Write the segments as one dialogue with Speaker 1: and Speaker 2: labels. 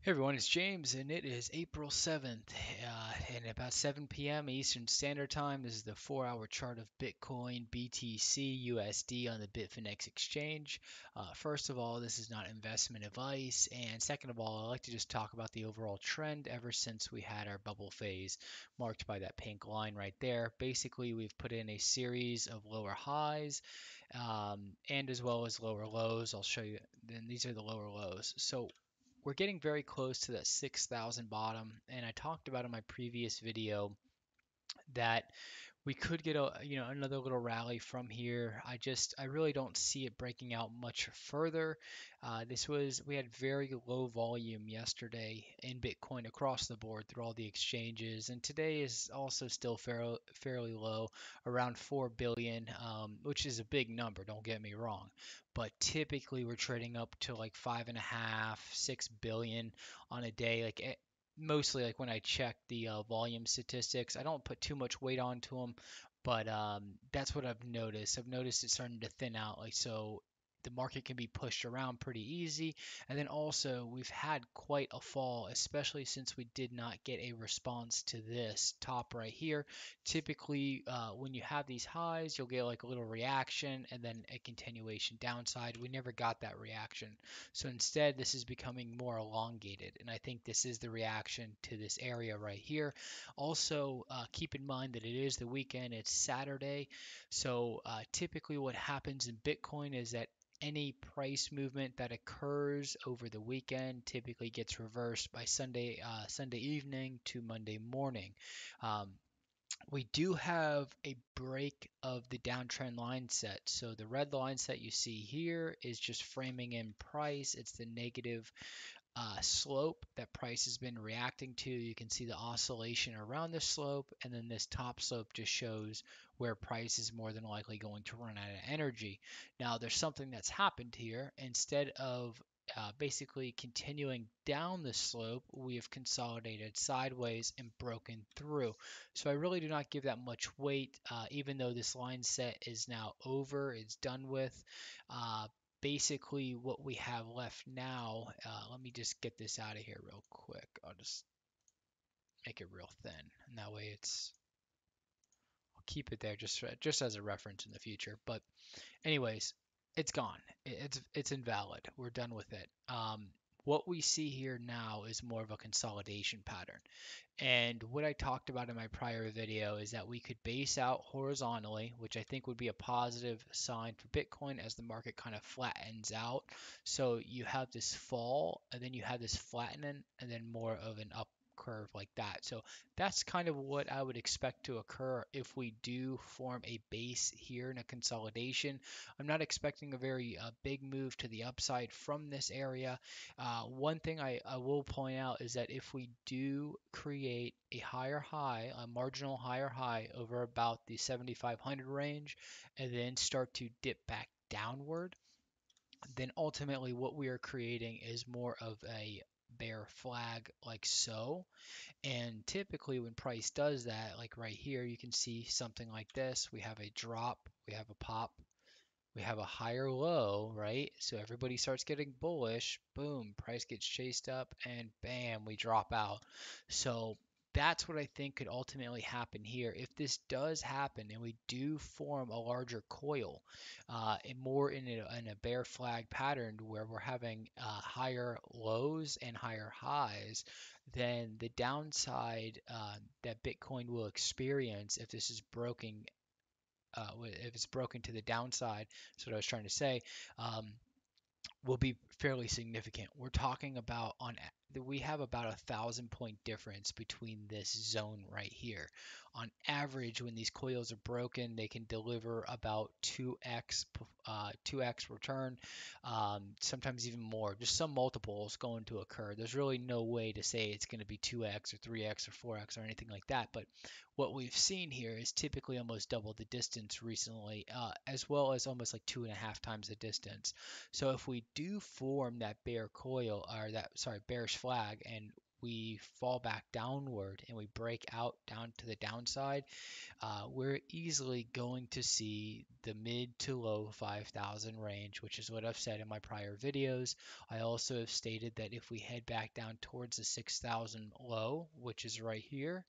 Speaker 1: Hey everyone, it's James, and it is April 7th, and about 7 p.m. Eastern Standard Time. This is the 4-hour chart of Bitcoin, BTC, USD on the Bitfinex exchange. First of all, this is not investment advice, and second of all, I like to just talk about the overall trend ever since we had our bubble phase, marked by that pink line right there. Basically, we've put in a series of lower highs, and as well as lower lows. I'll show you. Then these are the lower lows. So we're getting very close to that 6,000 bottom, and I talked about in my previous video that we could get another little rally from here. I really don't see it breaking out much further. We had very low volume yesterday in Bitcoin across the board through all the exchanges, and today is also still fairly low, around 4 billion, which is a big number. Don't get me wrong, but typically we're trading up to like 5.5, 6 billion on a day. Mostly like when I check the volume statistics. I don't put too much weight onto them, but that's what I've noticed. I've noticed it's starting to thin out, like so the market can be pushed around pretty easy. And then also we've had quite a fall, especially since we did not get a response to this top right here. Typically, when you have these highs, you'll get like a little reaction and then a continuation downside. We never got that reaction. So instead, this is becoming more elongated, and I think this is the reaction to this area right here. Also, keep in mind that it is the weekend, it's Saturday, so typically what happens in Bitcoin is that any price movement that occurs over the weekend typically gets reversed by Sunday evening to Monday morning. Um, we do have a break of the downtrend line set. So the red line set you see here is just framing in price. It's the negative slope that price has been reacting to. You can see the oscillation around the slope, and then this top slope just shows where price is more than likely going to run out of energy. Now, there's something that's happened here. Instead of basically continuing down the slope, we have consolidated sideways and broken through. So I really do not give that much weight, even though this line set is now over, it's done with. Uh, Basically what we have left now, let me just get this out of here real quick. I'll just make it real thin, and that way I'll keep it there just as a reference in the future. But anyways, it's gone. It's invalid. We're done with it. What we see here now is more of a consolidation pattern. And what I talked about in my prior video is that we could base out horizontally, which I think would be a positive sign for Bitcoin as the market kind of flattens out. So you have this fall, and then you have this flattening, and then more of an up curve like that. So that's kind of what I would expect to occur if we do form a base here in a consolidation. I'm not expecting a very big move to the upside from this area. One thing I will point out is that if we do create a higher high, a marginal higher high over about the 7,500 range, and then start to dip back downward, then ultimately what we are creating is more of a bear flag like so. And typically when price does that, like right here, you can see something like this. We have a drop, we have a pop, we have a higher low, right? So everybody starts getting bullish, boom, price gets chased up, and bam, we drop out. So that's what I think could ultimately happen here. If this does happen and we do form a larger coil, and more in a bear flag pattern where we're having higher lows and higher highs, then the downside that Bitcoin will experience if this is broken if it's broken to the downside, that's what I was trying to say, um, will be fairly significant. We're talking about we have about 1,000 point difference between this zone right here. On average, when these coils are broken, they can deliver about 2x return, sometimes even more. Just some multiples going to occur. There's really no way to say it's going to be 2x or 3x or 4x or anything like that. But what we've seen here is typically almost double the distance recently, as well as almost like 2.5 times the distance. So if we do form that bear coil, or that, sorry, bearish flag, and we fall back downward and we break out down to the downside, we're easily going to see the mid to low 5,000 range, which is what I've said in my prior videos. I also have stated that if we head back down towards the 6,000 low, which is right here,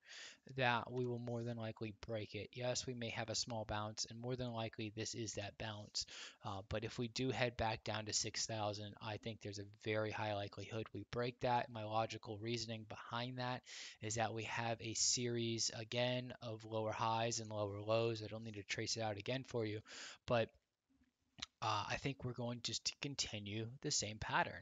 Speaker 1: that we will more than likely break it. Yes, we may have a small bounce, and more than likely this is that bounce. But if we do head back down to 6,000, I think there's a very high likelihood we break that. My logical reasoning behind that is that we have a series again of lower highs and lower lows. I don't need to trace it out again for you, but I think we're going just to continue the same pattern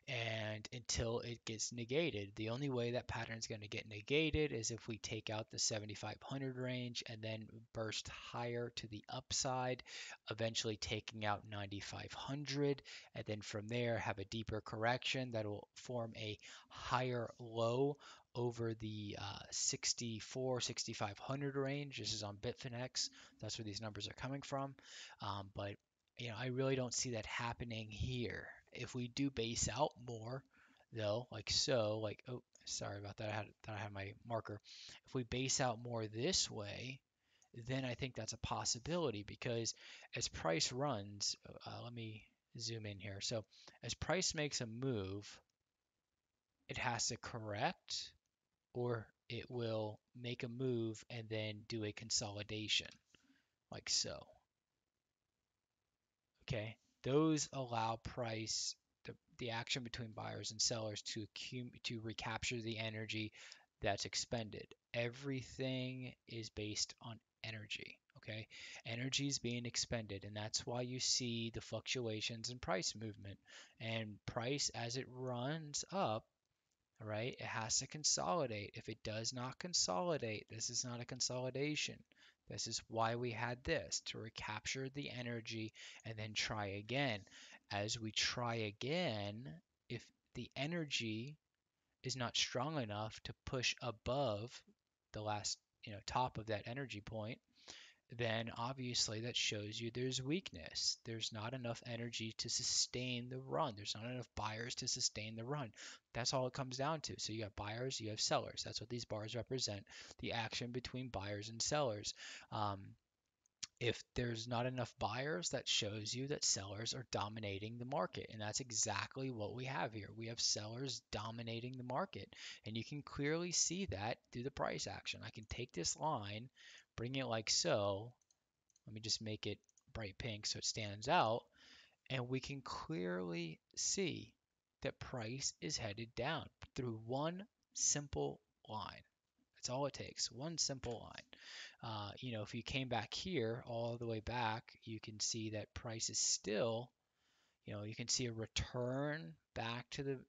Speaker 1: and until it gets negated. The only way that pattern is going to get negated is if we take out the 7,500 range and then burst higher to the upside, eventually taking out 9,500, and then from there have a deeper correction that will form a higher low over the 64, 6,500 range. This is on Bitfinex. That's where these numbers are coming from. But I really don't see that happening here. If we do base out more, though, like so, like, oh, sorry about that. I had my marker. If we base out more this way, then I think that's a possibility because as price runs, let me zoom in here. So as price makes a move, it has to correct or it will make a move and then do a consolidation, like so. Okay, those allow price, the action between buyers and sellers to recapture the energy that's expended. Everything is based on energy. Okay, energy is being expended, and that's why you see the fluctuations in price movement. And price, as it runs up, right, it has to consolidate. If it does not consolidate, this is not a consolidation. This is why we had this, to recapture the energy and then try again. As we try again, if the energy is not strong enough to push above the last, top of that energy point, then obviously that shows you there's weakness. There's not enough energy to sustain the run. There's not enough buyers to sustain the run. That's all it comes down to. So you have buyers, you have sellers. That's what these bars represent, the action between buyers and sellers. Um, if there's not enough buyers, that shows you that sellers are dominating the market. And that's exactly what we have here. We have sellers dominating the market. And you can clearly see that through the price action. I can take this line, bring it like so. Let me just make it bright pink so it stands out. And we can clearly see that price is headed down through one simple line. That's all it takes, one simple line. If you came back here, all the way back, you can see that price is still, you can see a return back to the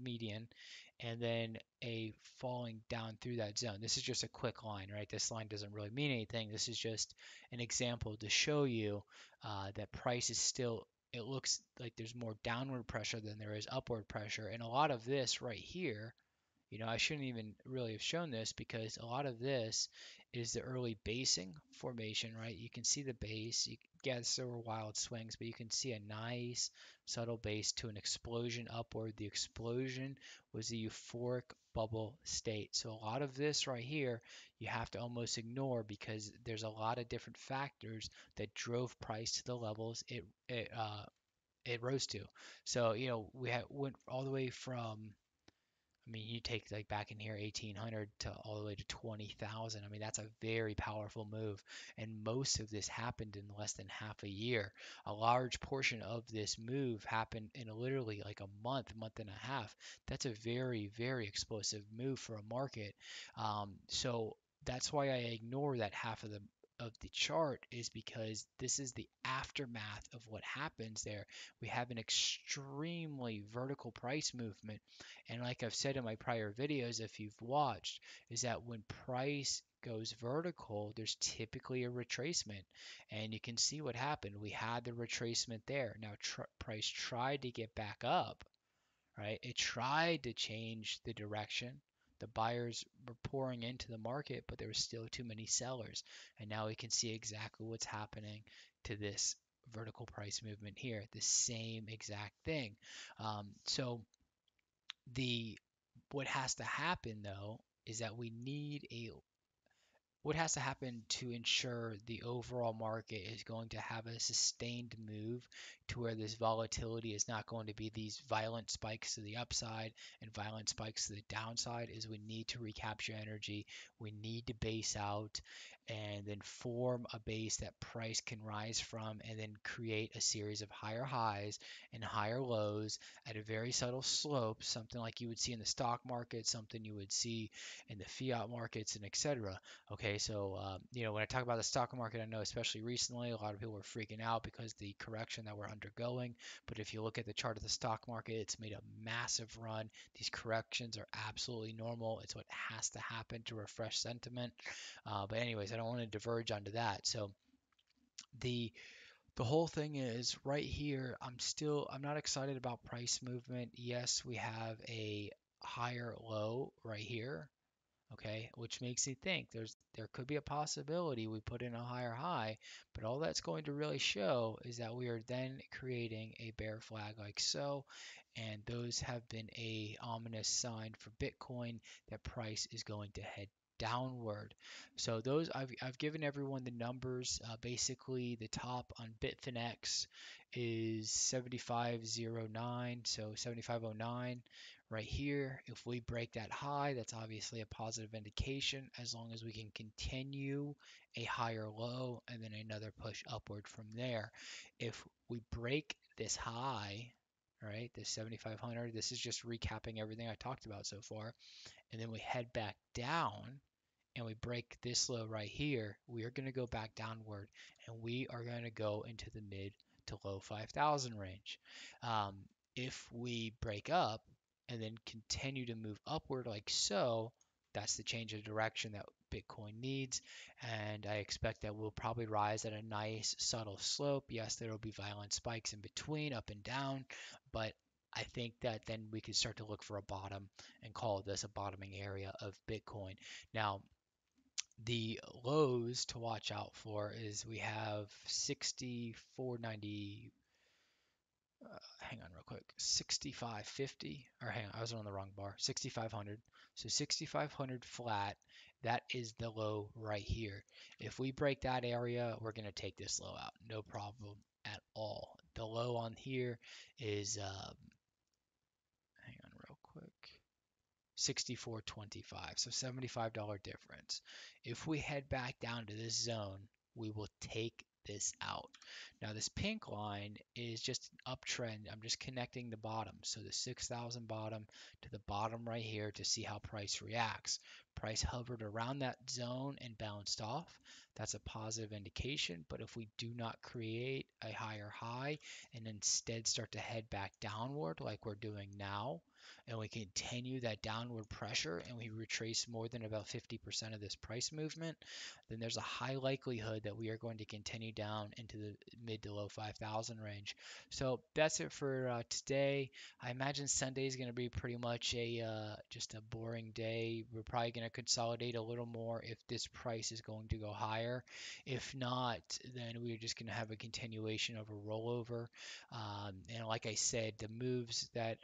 Speaker 1: median and then a falling down through that zone. This is just a quick line, right? This line doesn't really mean anything. This is just an example to show you that price is still, it looks like there's more downward pressure than there is upward pressure. And a lot of this right here, I shouldn't even really have shown this because a lot of this is the early basing formation, right? You can see the base. Yes, there were wild swings, but you can see a nice subtle base to an explosion upward. The explosion was the euphoric bubble state. So a lot of this right here, you have to almost ignore because there's a lot of different factors that drove price to the levels it rose to. So went all the way from, you take like back in here 1800 to all the way to 20,000. That's a very powerful move. And most of this happened in less than half a year. A large portion of this move happened in literally like a month and a half. That's a very, very explosive move for a market. So that's why I ignore that half of the chart is because this is the aftermath of what happens there. We have an extremely vertical price movement, and like I've said in my prior videos, if you've watched, is that when price goes vertical, there's typically a retracement. And you can see what happened. We had the retracement there. Now price tried to get back up, right? It tried to change the direction. The buyers were pouring into the market, but there were still too many sellers. And now we can see exactly what's happening to this vertical price movement here. The same exact thing. So the what has to happen though is that we need what has to happen to ensure the overall market is going to have a sustained move to where this volatility is not going to be these violent spikes to the upside and violent spikes to the downside is we need to recapture energy. We need to base out and then form a base that price can rise from and then create a series of higher highs and higher lows at a very subtle slope, something like you would see in the stock market, something you would see in the fiat markets, and etc. Okay, so when I talk about the stock market, I know especially recently a lot of people are freaking out because the correction that we're undergoing. But if you look at the chart of the stock market, it's made a massive run. These corrections are absolutely normal. It's what has to happen to refresh sentiment. But anyways, I don't want to diverge onto that. So the the whole thing is right here. I'm not excited about price movement. Yes, we have a higher low right here, okay, which makes me think there could be a possibility we put in a higher high, but all that's going to really show is that we are then creating a bear flag like so, and those have been a ominous sign for Bitcoin that price is going to head downward. So those I've given everyone the numbers. Basically, the top on Bitfinex is 7509, so 7509 right here. If we break that high, that's obviously a positive indication as long as we can continue a higher low and then another push upward from there. If we break this high, right, this 7,500, this is just recapping everything I talked about so far, and then we head back down and we break this low right here, we are going to go back downward and we are going to go into the mid to low 5,000 range. Um, if we break up and then continue to move upward like so, that's the change of direction that Bitcoin needs. And I expect that we'll probably rise at a nice subtle slope. Yes, there will be violent spikes in between, up and down, but I think that then we can start to look for a bottom and call this a bottoming area of Bitcoin. Now, the lows to watch out for is we have 6490, hang on real quick, 6550, or hang on, I was on the wrong bar, 6500. So 6500 flat, that is the low right here. If we break that area, we're going to take this low out, no problem at all. The low on here is, hang on real quick, 64.25, so $75 difference. If we head back down to this zone, we will take this out. Now this pink line is just an uptrend. I'm just connecting the bottom. So the 6,000 bottom to the bottom right here to see how price reacts. Price hovered around that zone and bounced off. That's a positive indication. But if we do not create a higher high and instead start to head back downward like we're doing now, and we continue that downward pressure and we retrace more than about 50% of this price movement, then there's a high likelihood that we are going to continue down into the mid to low 5,000 range. So that's it for today. I imagine Sunday is going to be pretty much a just a boring day. We're probably going to consolidate a little more if this price is going to go higher. If not, then we're just going to have a continuation of a rollover. And like I said, the moves that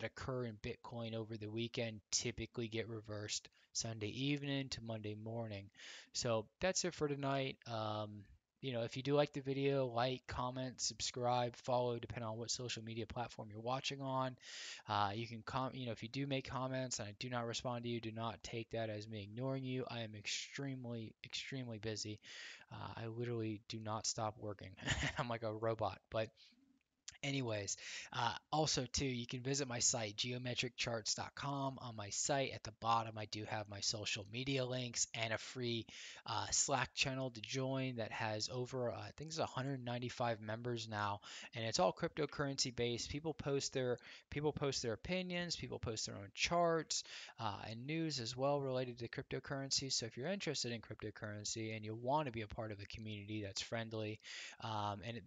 Speaker 1: occur in Bitcoin over the weekend typically get reversed Sunday evening to Monday morning. So that's it for tonight. If you do like the video, like, comment, subscribe, follow, depending on what social media platform you're watching on. You can if you do make comments and I do not respond to you, do not take that as me ignoring you. I am extremely, extremely busy. I literally do not stop working. I'm like a robot, but anyways, also too, you can visit my site, geometriccharts.com. On my site at the bottom, I do have my social media links and a free Slack channel to join that has over, I think it's 195 members now, and it's all cryptocurrency based. People post their opinions, people post their own charts, and news as well related to cryptocurrency. So if you're interested in cryptocurrency and you want to be a part of a community that's friendly, and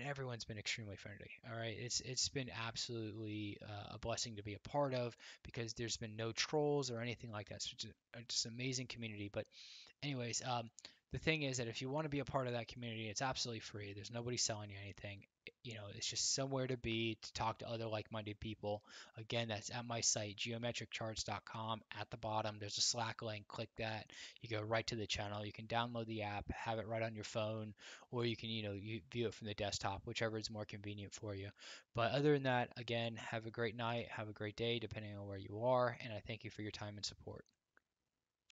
Speaker 1: everyone's been extremely friendly. All right, it's been absolutely a blessing to be a part of because there's been no trolls or anything like that. So it's just an amazing community. But anyways, the thing is that if you want to be a part of that community, it's absolutely free. There's nobody selling you anything. it's just somewhere to be to talk to other like-minded people. Again, that's at my site, geometriccharts.com. At the bottom, there's a Slack link. Click that. You go right to the channel. You can download the app, have it right on your phone, or you can, you view it from the desktop, whichever is more convenient for you. But other than that, again, have a great night, have a great day, depending on where you are, and I thank you for your time and support.